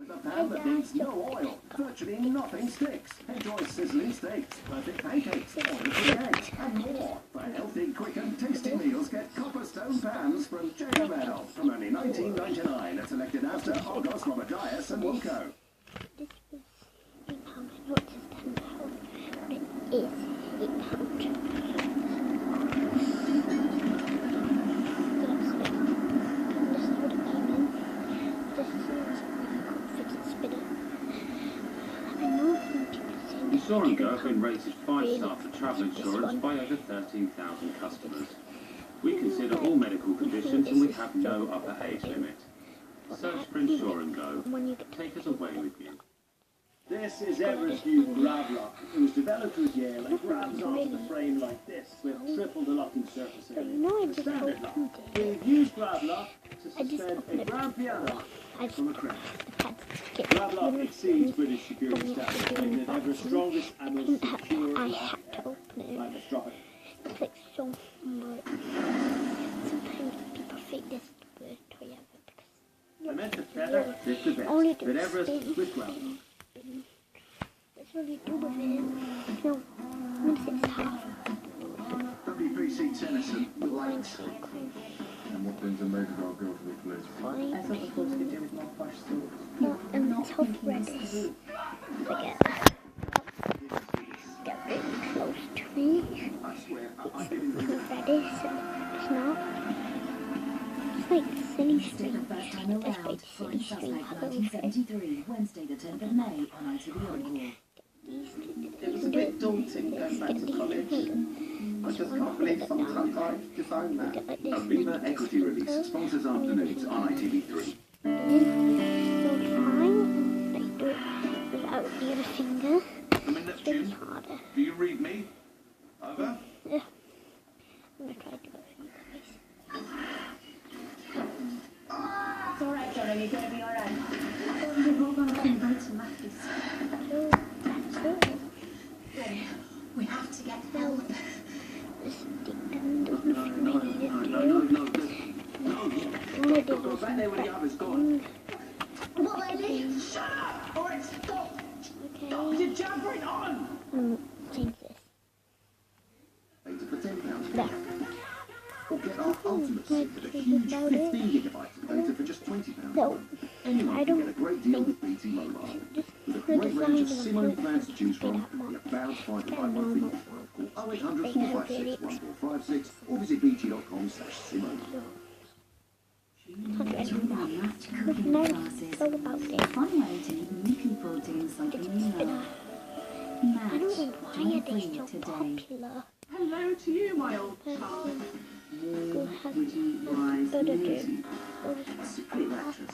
With a pan that needs no oil, virtually nothing sticks. Enjoy sizzling steaks, perfect pancakes, oil-free eggs, and more. For healthy, quick and tasty meals, get copper stone pans from JML from only $19.99 at selected Asda, Argos, Robert Dias and Wilco. This was £8. I know it says £10, but it is £8. This is what it came in. This is Got A Fidget Spinner. I know 20%. Insurance Go have been rated 5-star for travel insurance by over 13,000 customers. We consider all medical conditions and we have no upper age limit. Search for Insurance Go. Take us away with you. This is Everest's new grab lock. It was developed with Yale and grabs onto the frame like this with triple the locking surface area. The standard lock. We've used grab lock to suspend a grand piano from a crane. Grab lock exceeds British security standards, making it Everest's strongest and most secure lock ever. Right, let's drop it. It's like so much. Sometimes people think this is toy ever because I meant to feather, this the best, but Everest with grab lock. That's what you do with it. No, once it's half. WPC Tennyson, with Mine's lights. so cool. And what things are made of our girl to the police? Fine. I thought it was to do with more posh stores. No, it's how red is. Get really close to me. I swear, How red is. It's not. It's like silly string. That's like silly string. How about we fit? 1973, Wednesday the 10th of May on ITV Encore. It was a bit daunting going back to college. I just can't believe sometimes I've designed that. Aviva Equity Release sponsors afternoons on ITV3. So fine. Like do it without the other finger. I'm in It's really Neptune. harder. Do you read me? Over? Yeah. I'm gonna try to do it for you guys. It's alright, darling, you're gonna be alright. We're going to invite some matches. So that's it. We have to get help. The stick down doesn't feel No, like it no, do. no, no, no. All I did Go was back there when the others gone. What, Lily? Shut up! Alright, stop! Stop! Okay. You're jabbering on! Change this. Later for £10. There. Or get our ultimate set with a huge 15 gigabytes of data for just £20. No. Anyone I can don't get a great deal think with BT Mobile. just With a for great range of design SIM-only of plans to choose from, that much. the About 5 Get a by normal 1 one. Call 0800 456 1456 or visit bt.com/SIM-only. Because now it's all about this. Fun way to meet new people doing something you Spinner. love. I don't know Match, why join are they free so today. popular. Hello to you, my old Person pal. who has Witty, wise, better lazy, do. secret actress.